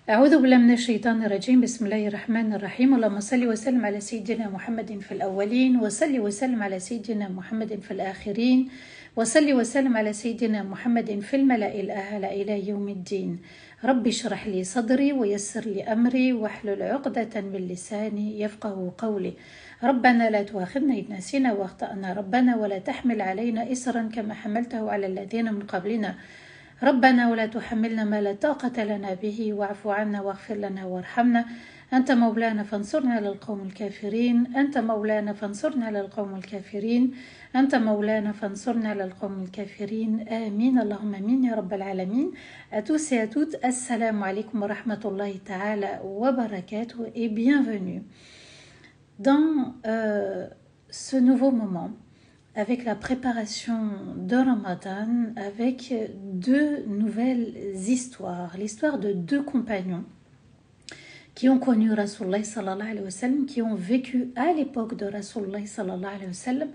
أعوذ بالله من الشيطان الرجيم. بسم الله الرحمن الرحيم. اللهم صل وسلم على سيدنا محمد في الأولين، وصل وسلم على سيدنا محمد في الآخرين، وصل وسلم على سيدنا محمد في الملأ الأعلى إلى يوم الدين. رب اشرح لي صدري ويسر لي أمري واحلل عقدة من لساني يفقه قولي. ربنا لا تؤاخذنا إن نسينا واخطأنا، ربنا ولا تحمل علينا إصرا كما حملته على الذين من قبلنا، ربنا ولا تحملنا ما لا طاقة لنا به، واعف عنا واغفر لنا وارحمنا، أنت مولانا فانصرنا على القوم الكافرين، أنت مولانا فانصرنا على القوم الكافرين، أنت مولانا فانصرنا على القوم الكافرين. آمين اللهم آمين يا رب العالمين. À tous et à toutes, assalamu alaikum wa rahmatullahi ta'ala wa barakatuh et bienvenue dans ce nouveau moment avec la préparation de Ramadan, avec deux nouvelles histoires. L'histoire de deux compagnons qui ont connu Rasulullah sallallahu alayhi wa sallam, qui ont vécu à l'époque de Rasulullah sallallahu alayhi wa sallam.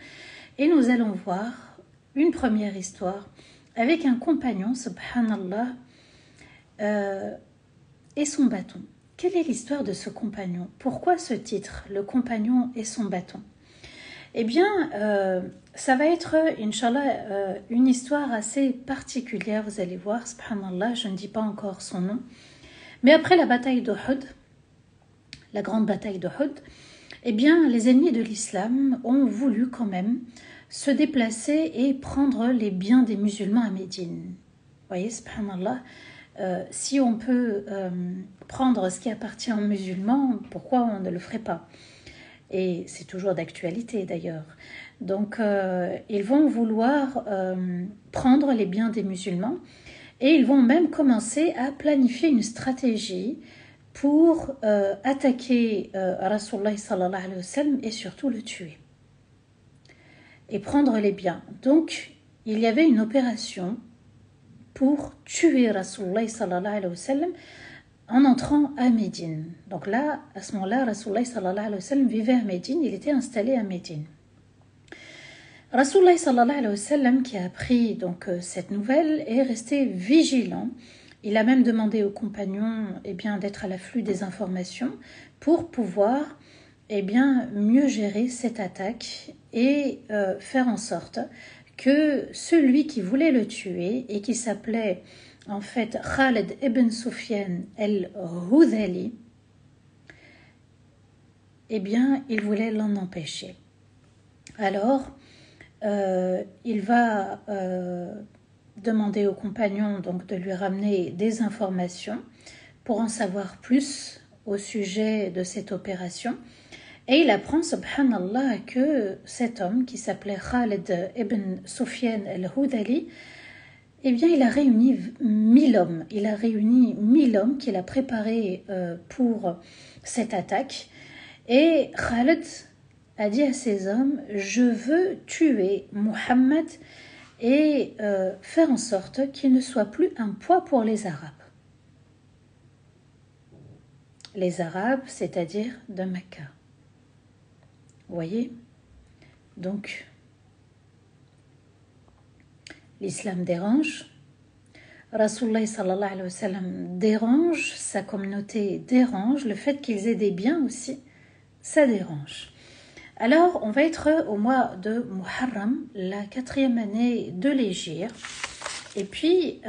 Et nous allons voir une première histoire avec un compagnon, subhanallah, et son bâton. Quelle est l'histoire de ce compagnon? Pourquoi ce titre, le compagnon et son bâton? Eh bien, ça va être, Inch'Allah, une histoire assez particulière, vous allez voir, subhanallah, je ne dis pas encore son nom. Mais après la bataille d'Uhud, la grande bataille d'Uhud, eh bien, les ennemis de l'islam ont voulu quand même se déplacer et prendre les biens des musulmans à Médine. Vous voyez, subhanallah, si on peut prendre ce qui appartient aux musulmans, pourquoi on ne le ferait pas? Et c'est toujours d'actualité d'ailleurs. Donc, ils vont vouloir prendre les biens des musulmans et ils vont même commencer à planifier une stratégie pour attaquer Rasulullah sallallahu alayhi wa sallam et surtout le tuer et prendre les biens. Donc, il y avait une opération pour tuer Rasulullah sallallahu alayhi wa sallam en entrant à Médine. Donc là, à ce moment-là, Rasulullah sallallahu alayhi wa sallam vivait à Médine, il était installé à Médine. Rasulullah sallallahu alayhi wa sallam, qui a appris donc cette nouvelle, est resté vigilant. Il a même demandé aux compagnons d'être à l'afflux des informations pour pouvoir mieux gérer cette attaque et faire en sorte que celui qui voulait le tuer et qui s'appelait en fait Khalid ibn Sufyan al-Hudhali, il voulait l'en empêcher. Alors, il va demander aux compagnons donc de lui ramener des informations pour en savoir plus au sujet de cette opération. Et il apprend, subhanallah, que cet homme qui s'appelait Khalid ibn Sufyan al-Hudhali, il a réuni 1000 hommes. Il a réuni 1000 hommes qu'il a préparés pour cette attaque. Et Khalid a dit à ces hommes, je veux tuer Muhammad et faire en sorte qu'il ne soit plus un poids pour les Arabes. Les Arabes, c'est-à-dire de Mecca. Vous voyez? Donc, l'islam dérange, Rasulullah sallallahu alayhi wa sallam dérange, sa communauté dérange, le fait qu'ils aient des biens aussi, ça dérange. Alors, on va être au mois de Muharram, la 4e année de l'Hégire, et puis,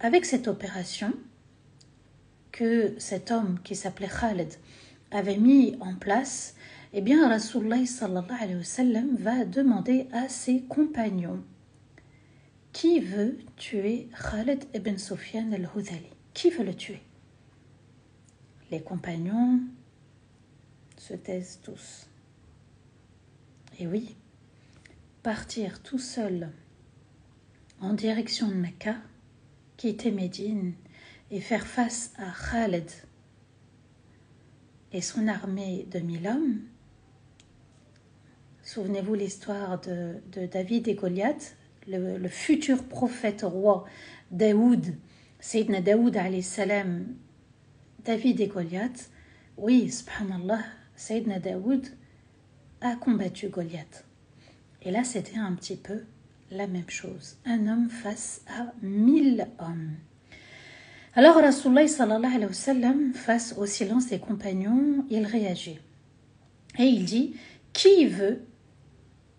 avec cette opération que cet homme qui s'appelait Khalid avait mis en place, Rasulullah sallallahu alayhi wa sallam va demander à ses compagnons, qui veut tuer Khalid ibn Sufyan al-Hudhali? Qui veut le tuer? Les compagnons se taisent tous. Et oui, partir tout seul en direction de Mecca, quitter Médine et faire face à Khalid et son armée de 1000 hommes. Souvenez-vous l'histoire de David et Goliath, le futur prophète roi Daoud, Sayyidina Daoud alayhi salam, David et Goliath. Oui, subhanallah, Sayyidina Daoud a combattu Goliath. Et là, c'était un petit peu la même chose. Un homme face à 1000 hommes. Alors Rasulullah sallallahu alayhi wa sallam, face au silence des compagnons, il réagit. Et il dit, qui veut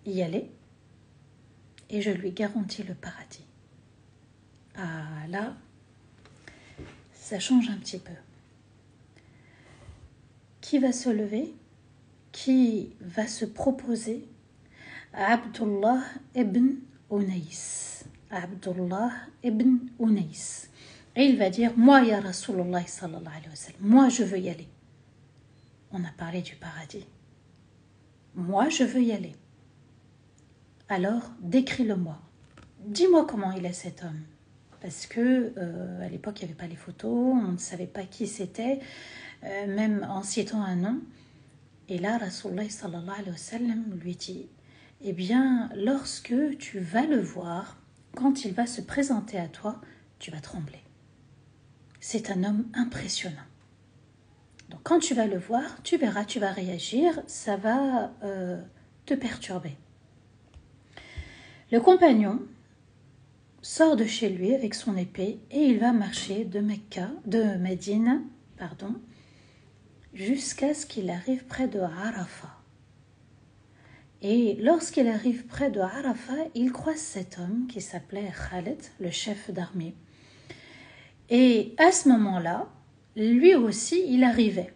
y aller? Et je lui garantis le paradis. Ah là, ça change un petit peu. Qui va se lever? Qui va se proposer? Abdullah ibn Unais. Abdullah ibn Unais. Et il va dire, moi, ya Rasulullah sallallahu alayhi wa sallam, moi je veux y aller. On a parlé du paradis. Moi je veux y aller. Alors, décris-le-moi. Dis-moi comment il est cet homme. Parce que à l'époque, il n'y avait pas les photos, on ne savait pas qui c'était, même en citant un nom. Et là, Rasulullah sallallahu alayhi wa sallam lui dit, eh bien, lorsque tu vas le voir, quand il va se présenter à toi, tu vas trembler. C'est un homme impressionnant. Donc quand tu vas le voir, tu verras, tu vas réagir, ça va te perturber. Le compagnon sort de chez lui avec son épée et il va marcher de Médine, jusqu'à ce qu'il arrive près de Arafat. Et lorsqu'il arrive près de Arafat, il croise cet homme qui s'appelait Khalid, le chef d'armée. Et à ce moment-là, lui aussi, il arrivait.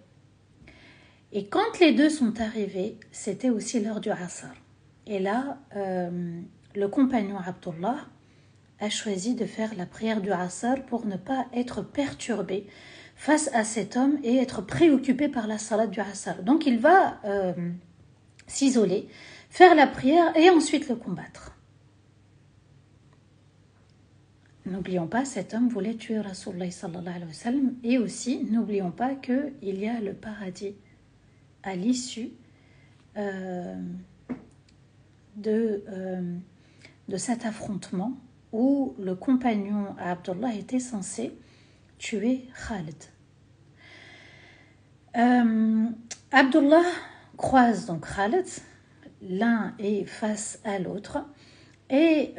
Et quand les deux sont arrivés, c'était aussi l'heure du Asr. Et là, le compagnon Abdullah a choisi de faire la prière du Asr pour ne pas être perturbé face à cet homme et être préoccupé par la salat du Asr. Donc il va s'isoler, faire la prière et ensuite le combattre. N'oublions pas, cet homme voulait tuer Rasulullah sallallahu alayhi wa sallam et aussi, n'oublions pas qu'il y a le paradis à l'issue de cet affrontement où le compagnon Abdullah était censé tuer Khalid. Abdullah croise donc Khalid, l'un est face à l'autre. Et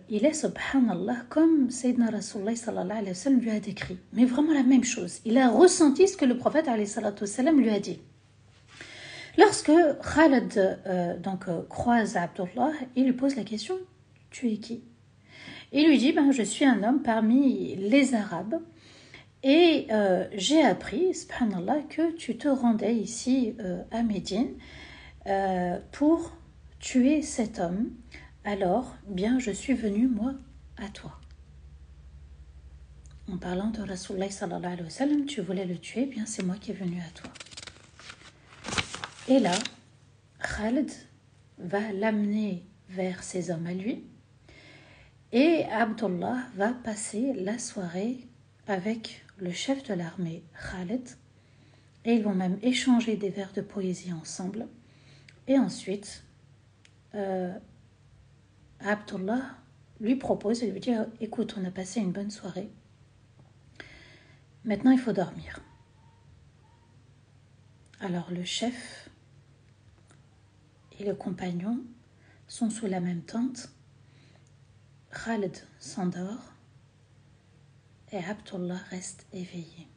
il est, subhanallah, comme Sayyidina Rasulullah sallallahu alayhi wa sallam lui a décrit. Mais vraiment la même chose. Il a ressenti ce que le prophète alayhi salatu wa sallam lui a dit. Lorsque Khalid croise Abdullah, il lui pose la question, tu es qui? Il lui dit, je suis un homme parmi les Arabes et j'ai appris, subhanallah, que tu te rendais ici à Médine pour tuer cet homme. Alors, bien, je suis venu, moi, à toi. En parlant de Rasulullah sallallahu alayhi wa sallam, tu voulais le tuer, bien, c'est moi qui est venu à toi. Et là, Khalid va l'amener vers ses hommes à lui, et Abdullah va passer la soirée avec le chef de l'armée, Khalid, et ils vont même échanger des vers de poésie ensemble. Et ensuite, Abdullah lui propose et lui dit, écoute, on a passé une bonne soirée. Maintenant, il faut dormir. Alors, le chef et le compagnon sont sous la même tente. Khalid s'endort et Abdullah reste éveillé.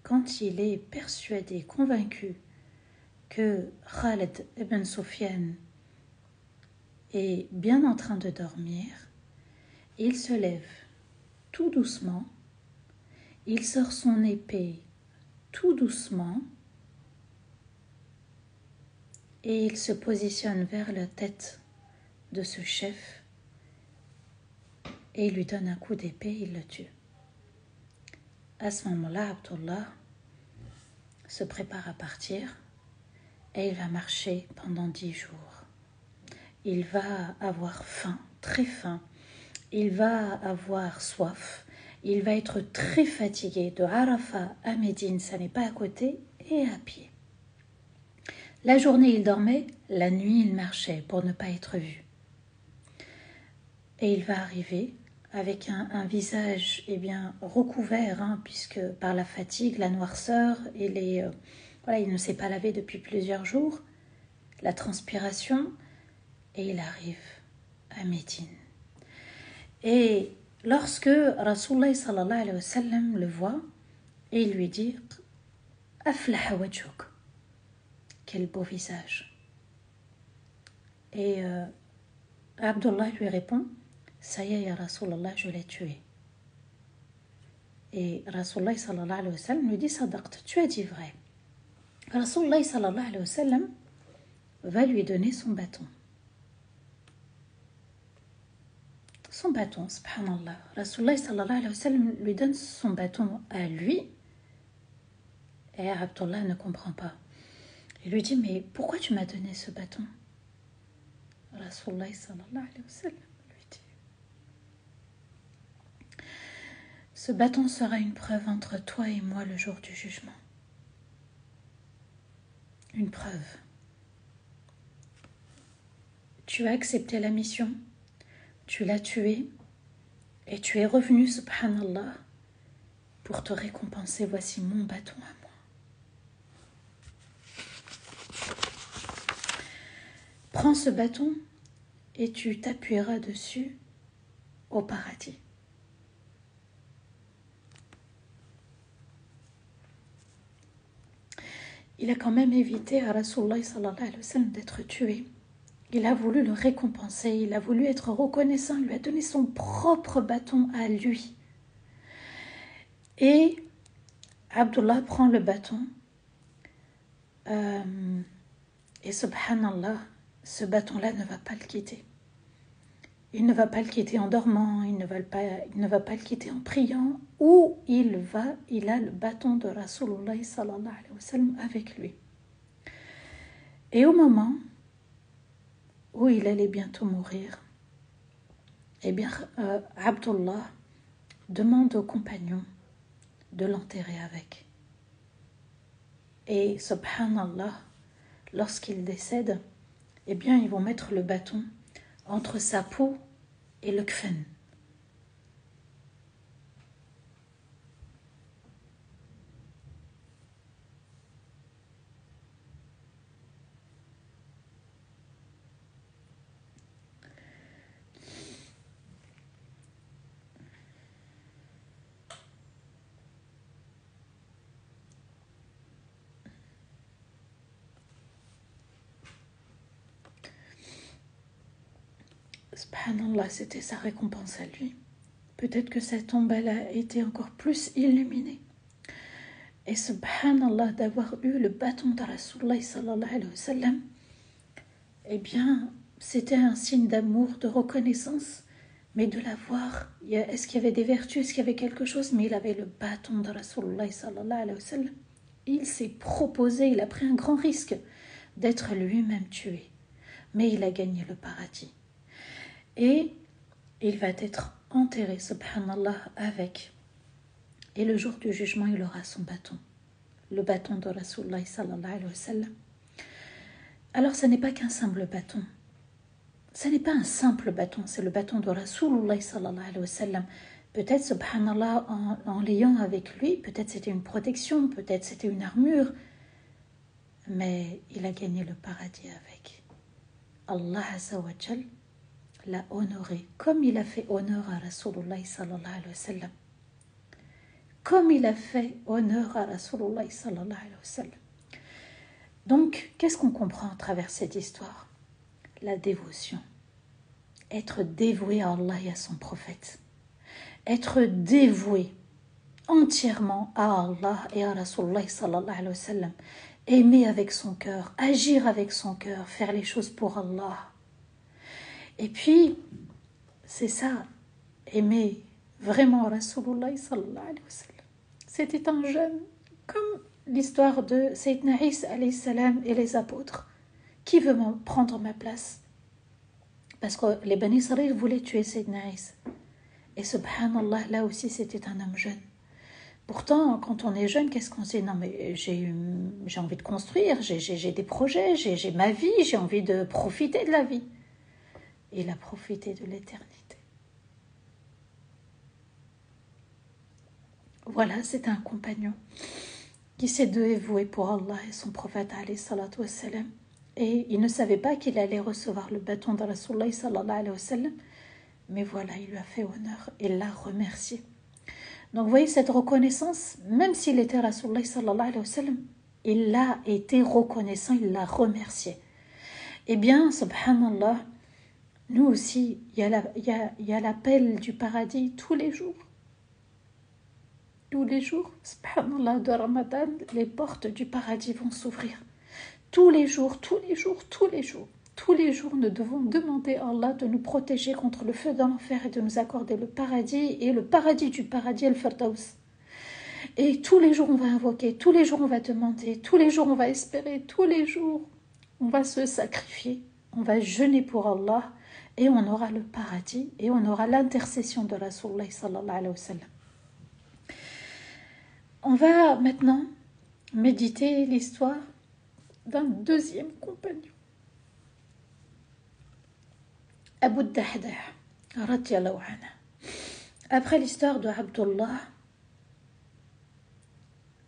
Quand il est persuadé, convaincu que Khalid ibn Sufyan est bien en train de dormir, il se lève tout doucement, il sort son épée tout doucement et il se positionne vers la tête de ce chef et il lui donne un coup d'épée, il le tue. À ce moment-là, Abdullah se prépare à partir et il va marcher pendant 10 jours. Il va avoir faim, très faim. Il va avoir soif. Il va être très fatigué. De Arafat à Médine, ça n'est pas à côté, et à pied. La journée, il dormait. La nuit, il marchait pour ne pas être vu. Et il va arriver avec un visage recouvert, puisque par la fatigue, la noirceur, et il ne s'est pas lavé depuis plusieurs jours, la transpiration, et il arrive à Médine. Et lorsque Rasulullah sallallahu alayhi wa sallam le voit et il lui dit Aflaha wajhuk, quel beau visage. Et Abdullah lui répond ça y est, ya Rasulallah, je l'ai tué. Et Rasulullah sallallahu alayhi wa sallam lui dit Sadaqt, tu as dit vrai. Rasulullah sallallahu alayhi wa sallam va lui donner son bâton. Son bâton, subhanallah. Rasulullah sallallahu alayhi wa sallam lui donne son bâton à lui. Et Abdullah ne comprend pas. Il lui dit, mais pourquoi tu m'as donné ce bâton? Rasulullah sallallahu alayhi wa sallam lui dit, ce bâton sera une preuve entre toi et moi le jour du jugement. Une preuve. Tu as accepté la mission, tu l'as tué et tu es revenu, subhanallah, pour te récompenser. Voici mon bâton à moi. Prends ce bâton et tu t'appuieras dessus au paradis. Il a quand même évité à Rasulullah sallallahu alayhi wa sallam d'être tué. Il a voulu le récompenser, il a voulu être reconnaissant, il lui a donné son propre bâton à lui. Et Abdullah prend le bâton et subhanallah, ce bâton-là ne va pas le quitter. Il ne va pas le quitter en dormant, il ne va pas le quitter en priant. Où il a le bâton de Rasulullah sallallahu alayhi wa sallam avec lui. Et au moment où il allait bientôt mourir, eh bien, Abdullah demande aux compagnons de l'enterrer avec. Et subhanallah, lorsqu'il décède, eh bien, ils vont mettre le bâton entre sa peau et le kfen. Subhanallah, c'était sa récompense à lui. Peut-être que sa tombe elle a été encore plus illuminée. Et subhanallah, d'avoir eu le bâton de Rasulullah sallallahu alayhi wa sallam, eh bien, c'était un signe d'amour, de reconnaissance, mais de l'avoir. Est-ce qu'il y avait des vertus, est-ce qu'il y avait quelque chose? Mais il avait le bâton de Rasulullah sallallahu alayhi wa sallam. Il s'est proposé, il a pris un grand risque d'être lui-même tué. Mais il a gagné le paradis. Et il va être enterré, subhanallah, avec. Et le jour du jugement, il aura son bâton. Le bâton de Rasulullah sallallahu alayhi wa sallam. Alors, ce n'est pas qu'un simple bâton. Ce n'est pas un simple bâton, c'est le bâton de Rasulullah sallallahu alayhi wa sallam. Peut-être, subhanallah, en l'ayant avec lui, peut-être c'était une protection, peut-être c'était une armure. Mais il a gagné le paradis avec. Allah azza wa jal l'a honoré, comme il a fait honneur à Rasulullah sallallahu alayhi wa sallam. Comme il a fait honneur à Rasulullah sallallahu alayhi wa sallam. Donc, qu'est-ce qu'on comprend à travers cette histoire? La dévotion. Être dévoué à Allah et à son prophète. Être dévoué entièrement à Allah et à Rasulullah sallallahu alayhi wa sallam. Aimer avec son cœur, agir avec son cœur, faire les choses pour Allah. Et puis, c'est ça, aimer vraiment Rasulullah sallallahu alayhi wa sallam. C'était un jeune, comme l'histoire de Sayyidina Isa alayhi salam et les apôtres. Qui veut prendre ma place? Parce que les Bani Israël voulaient tuer Sayyidina Isa. Et subhanallah, là aussi, c'était un homme jeune. Pourtant, quand on est jeune, qu'est-ce qu'on sait? Non, mais j'ai envie de construire, j'ai des projets, j'ai ma vie, j'ai envie de profiter de la vie. Il a profité de l'éternité. Voilà, c'est un compagnon qui s'est dévoué pour Allah et son prophète alayhi salatu wassalam. Et il ne savait pas qu'il allait recevoir le bâton de Rasulullah sallallahu alayhi wa sallam. Mais voilà, il lui a fait honneur, il l'a remercié. Donc vous voyez cette reconnaissance, même s'il était Rasulullah sallallahu alayhi wa sallam, il a été reconnaissant, il l'a remercié. Eh bien, subhanallah, nous aussi, il y a l'appel du paradis tous les jours. Tous les jours, subhanallah, de Ramadan, les portes du paradis vont s'ouvrir. Tous les jours, tous les jours, tous les jours. Tous les jours, nous devons demander à Allah de nous protéger contre le feu de l'enfer et de nous accorder le paradis et le paradis du paradis, al-Firdaus. Et tous les jours, on va invoquer, tous les jours, on va demander, tous les jours, on va espérer, tous les jours, on va se sacrifier, on va jeûner pour Allah et on aura le paradis et on aura l'intercession de Rasulullah sallallahu alayhi wa sallam. On va maintenant méditer l'histoire d'un deuxième compagnon. Abu Dahdah, radiyallahu anhu. Après l'histoire de Abdullah,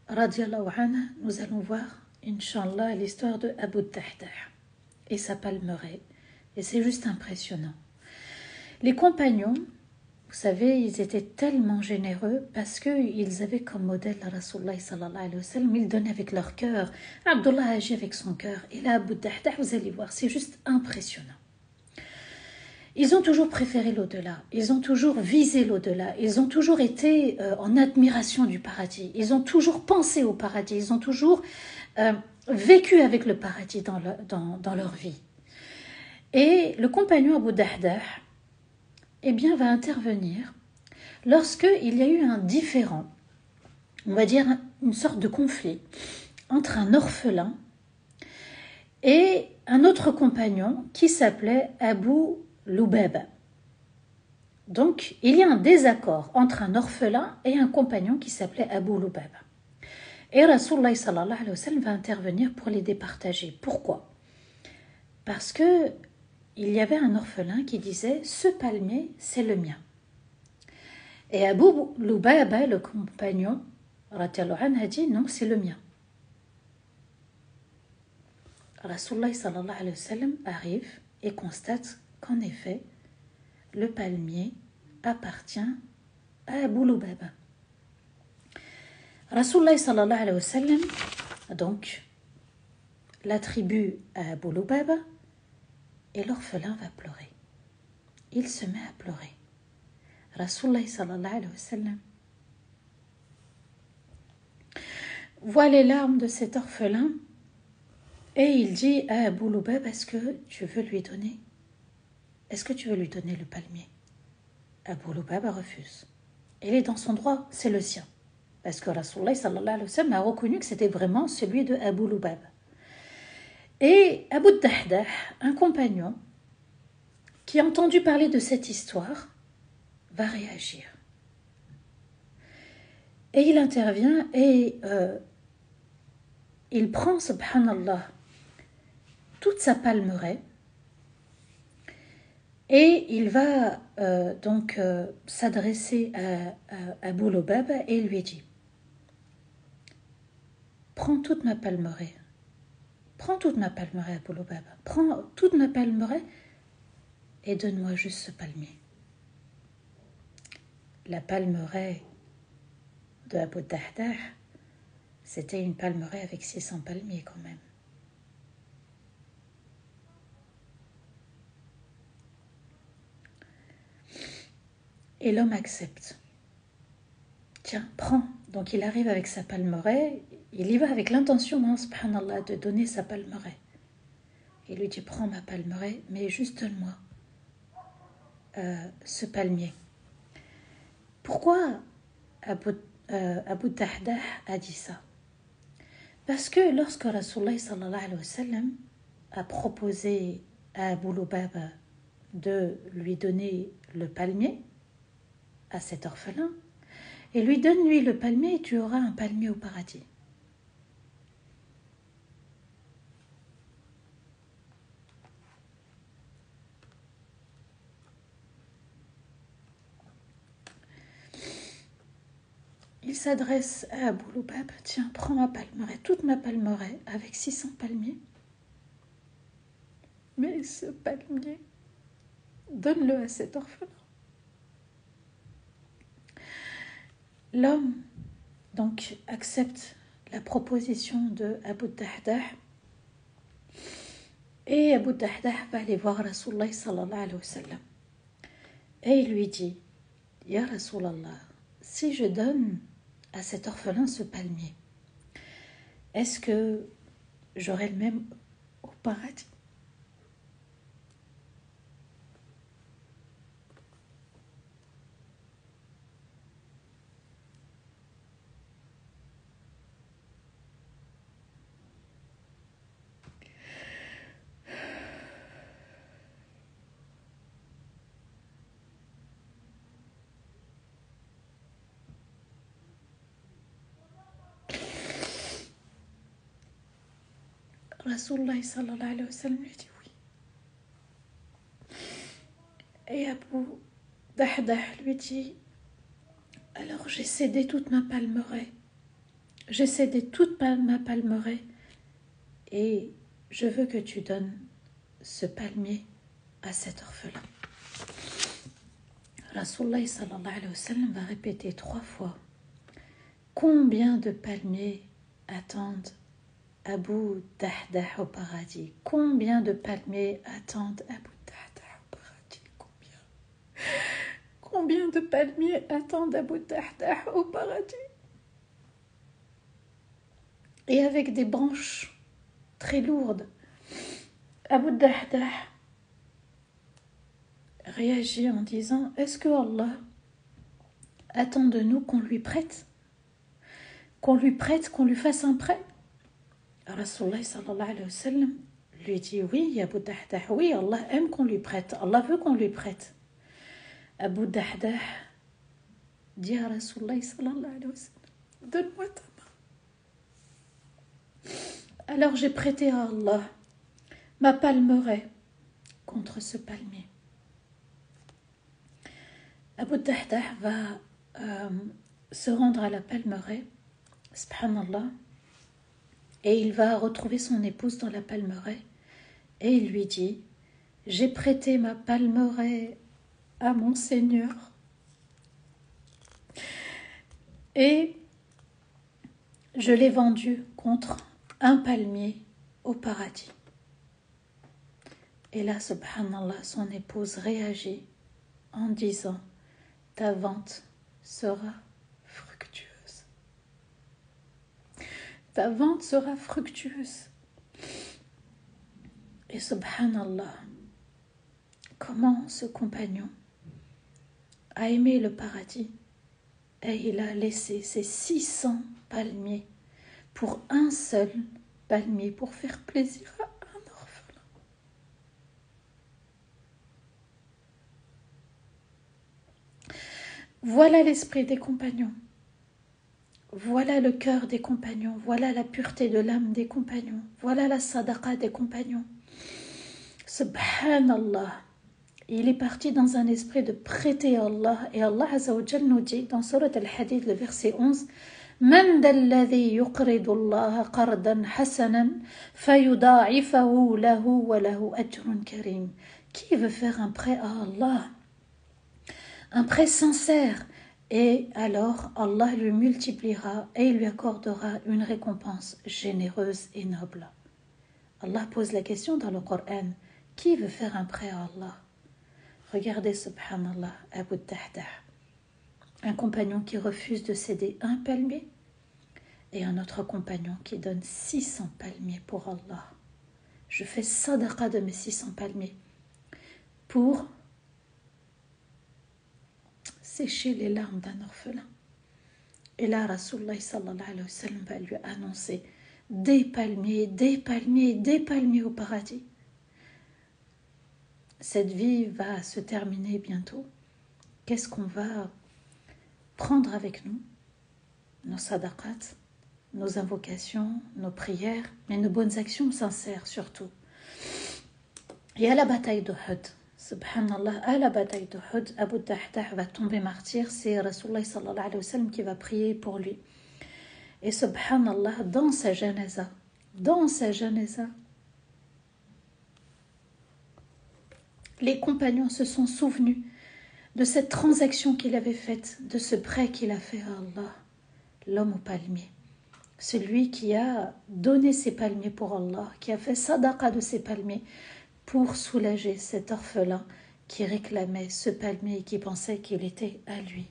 radiyallahu anhu, nous allons voir, Inch'Allah, l'histoire de Abu Dahdah et sa palmeraie. Et c'est juste impressionnant. Les compagnons, vous savez, ils étaient tellement généreux parce qu'ils avaient comme modèle la Rasulullah sallallahu alayhi wa sallam, ils donnaient avec leur cœur. Abdullah agit avec son cœur. Et là, Abu Dahdah, vous allez voir, c'est juste impressionnant. Ils ont toujours préféré l'au-delà, ils ont toujours visé l'au-delà, ils ont toujours été en admiration du paradis, ils ont toujours pensé au paradis, ils ont toujours vécu avec le paradis dans leur vie. Et le compagnon Abu Dahdah, eh bien, va intervenir lorsqu'il y a eu un différend, on va dire une sorte de conflit entre un orphelin et un autre compagnon qui s'appelait Abu Lubaba. Donc, il y a un désaccord entre un orphelin et un compagnon qui s'appelait Abu Lubaba. Et Rasulullah sallallahu alayhi wa sallam va intervenir pour les départager. Pourquoi? Parce que il y avait un orphelin qui disait « Ce palmier, c'est le mien ». Et Abu Lubaba, le compagnon, radiyallahu anhu, a dit « Non, c'est le mien ». Rasulullah sallallahu alayhi wa sallam arrive et constate qu'en effet, le palmier appartient à Abu Lubaba. Rasulullah sallallahu alayhi wa sallam donc l'attribue à Abu Lubaba et l'orphelin va pleurer. Il se met à pleurer. Rasulullah sallallahu alayhi wa sallam voit les larmes de cet orphelin et il dit à Abu Lubaba, est-ce que tu veux lui donner le palmier? Abu Lubaba refuse. Il est dans son droit, c'est le sien. Parce que Rasulullah sallallahu alayhi wa sallam a reconnu que c'était vraiment celui de Abu Lubaba. Et Abu Dahdah, un compagnon, qui a entendu parler de cette histoire, va réagir. Et il intervient et il prend, subhanallah, toute sa palmeraie et il va s'adresser à Abu Lubaba et lui dit « Prends toute ma palmeraie. Prends toute ma palmeraie, Abu Lubaba. Prends toute ma palmeraie et donne-moi juste ce palmier. » La palmeraie de Abu Dahdah, c'était une palmeraie avec 600 palmiers quand même. Et l'homme accepte. Tiens, prends. Donc il arrive avec sa palmeraie, il y va avec l'intention, subhanallah, de donner sa palmeraie. Il lui dit, prends ma palmeraie, mais juste donne-moi ce palmier. Pourquoi Abu Dahdah a dit ça? Parce que lorsque Rasulullah sallallahu alayhi wa sallam a proposé à Abu Lubaba de lui donner le palmier, à cet orphelin, et lui donne lui le palmier et tu auras un palmier au paradis. Il s'adresse à Abu Lubaba, tiens, prends ma palmeraie, toute ma palmeraie, avec 600 palmiers. Mais ce palmier, donne-le à cet orphelin. L'homme donc accepte la proposition de Abu Dahdah et Abu Dahdah va aller voir Rasulullah sallallahu alayhi wa sallam et il lui dit: Ya Rasulallah, si je donne à cet orphelin ce palmier, est-ce que j'aurai le même au paradis? Rasulullah sallallahu alayhi wa sallam lui dit oui. Et Abu Dahdah lui dit: alors j'ai cédé toute ma palmeraie. J'ai cédé toute ma palmeraie et je veux que tu donnes ce palmier à cet orphelin. Rasulullah sallallahu alayhi wa sallam va répéter 3 fois: combien de palmiers attendent Abu Dahdah au paradis? Combien de palmiers attendent Abu Dahdah au paradis? Combien de palmiers attendent Abu Dahdah au paradis? Et avec des branches très lourdes, Abu Dahdah réagit en disant: est-ce que Allah attend de nous qu'on lui prête, qu'on lui fasse un prêt? Rasulullah sallallahu alayhi wa sallam lui dit: oui, Abu Dahdah, oui, Allah aime qu'on lui prête, Allah veut qu'on lui prête. Abu Dahdah dit à Rasulullah sallallahu alayhi wa sallam: donne-moi ta main. Alors j'ai prêté à Allah ma palmeraie contre ce palmier. Abu Dahdah va se rendre à la palmeraie, subhanallah, et il va retrouver son épouse dans la palmeraie et il lui dit: j'ai prêté ma palmeraie à mon Seigneur et je l'ai vendue contre un palmier au paradis. Et là, subhanallah, son épouse réagit en disant: ta vente sera fructueuse. Ta vente sera fructueuse. Et subhanallah, comment ce compagnon a aimé le paradis et il a laissé ses 600 palmiers pour un seul palmier, pour faire plaisir à un orphelin. Voilà l'esprit des compagnons. Voilà le cœur des compagnons. Voilà la pureté de l'âme des compagnons. Voilà la sadaqa des compagnons. Subhanallah. Il est parti dans un esprit de prêter à Allah. Et Allah Azza wa Jal nous dit dans Surat Al-Hadid, le verset 11: من ذا الذي يقرض الله قرضا حسنا فيضاعفه له وله أجر كريم. Qui veut faire un prêt à Allah? Un prêt sincère. Et alors Allah lui multipliera et il lui accordera une récompense généreuse et noble. Allah pose la question dans le Coran: qui veut faire un prêt à Allah? Regardez, subhanallah, Abu Dahdah, un compagnon qui refuse de céder un palmier et un autre compagnon qui donne 600 palmiers pour Allah. Je fais sadaqa de mes 600 palmiers pour sécher les larmes d'un orphelin. Et là, Rasulullah sallallahu alayhi wa sallam va lui annoncer des palmiers, des palmiers, des palmiers au paradis. Cette vie va se terminer bientôt. Qu'est-ce qu'on va prendre avec nous? Nos sadaqat, nos invocations, nos prières, mais nos bonnes actions sincères surtout. Et à la bataille d'Uhud, subhanallah, à la bataille d'Uhud, Abu Dahdah va tomber martyr. C'est Rasulullah sallallahu alayhi wa sallam qui va prier pour lui. Et subhanallah, dans sa janaza, les compagnons se sont souvenus de cette transaction qu'il avait faite, de ce prêt qu'il a fait à Allah, l'homme au palmier. Celui qui a donné ses palmiers pour Allah, qui a fait sadaqa de ses palmiers pour soulager cet orphelin qui réclamait ce palmier et qui pensait qu'il était à lui.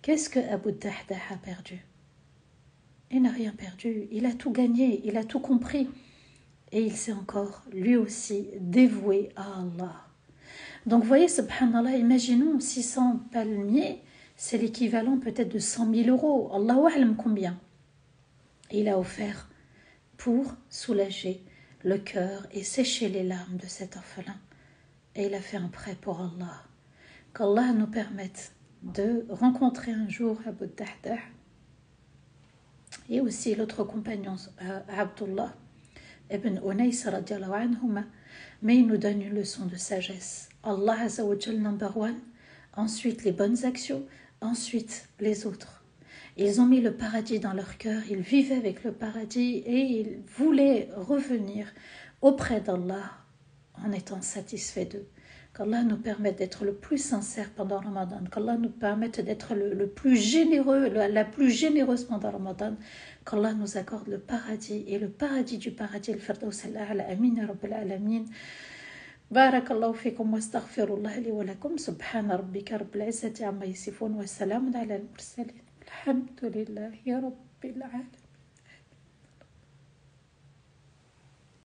Qu'est-ce que Abu Dahdah a perdu? Il n'a rien perdu, il a tout gagné, il a tout compris. Et il s'est encore, lui aussi, dévoué à Allah. Donc vous voyez, subhanallah, imaginons 600 palmiers, c'est l'équivalent peut-être de 100 000 euros. Allahu a'lam combien. Il a offert pour soulager le cœur et sécher les larmes de cet orphelin. Et il a fait un prêt pour Allah. Qu'Allah nous permette de rencontrer un jour Abu Dahdah et aussi l'autre compagnon, Abdullah ibn Unais radiallahu anhuma, mais il nous donne une leçon de sagesse. Allah Azza wa Jal number one, ensuite les bonnes actions, ensuite les autres. Ils ont mis le paradis dans leur cœur, ils vivaient avec le paradis et ils voulaient revenir auprès d'Allah en étant satisfaits d'eux. Qu'Allah nous permette d'être le plus sincère pendant Ramadan, qu'Allah nous permette d'être le plus généreux, la plus généreuse pendant Ramadan, qu'Allah nous accorde le paradis et le paradis du paradis, le firdaus al-a'la, amin ya rabbil alamin. بارك الله فيكم واستغفر الله لي ولكم سبحان ربك رب العزة عما يصفون وسلام على المرسلين الحمد لله رب العالمين.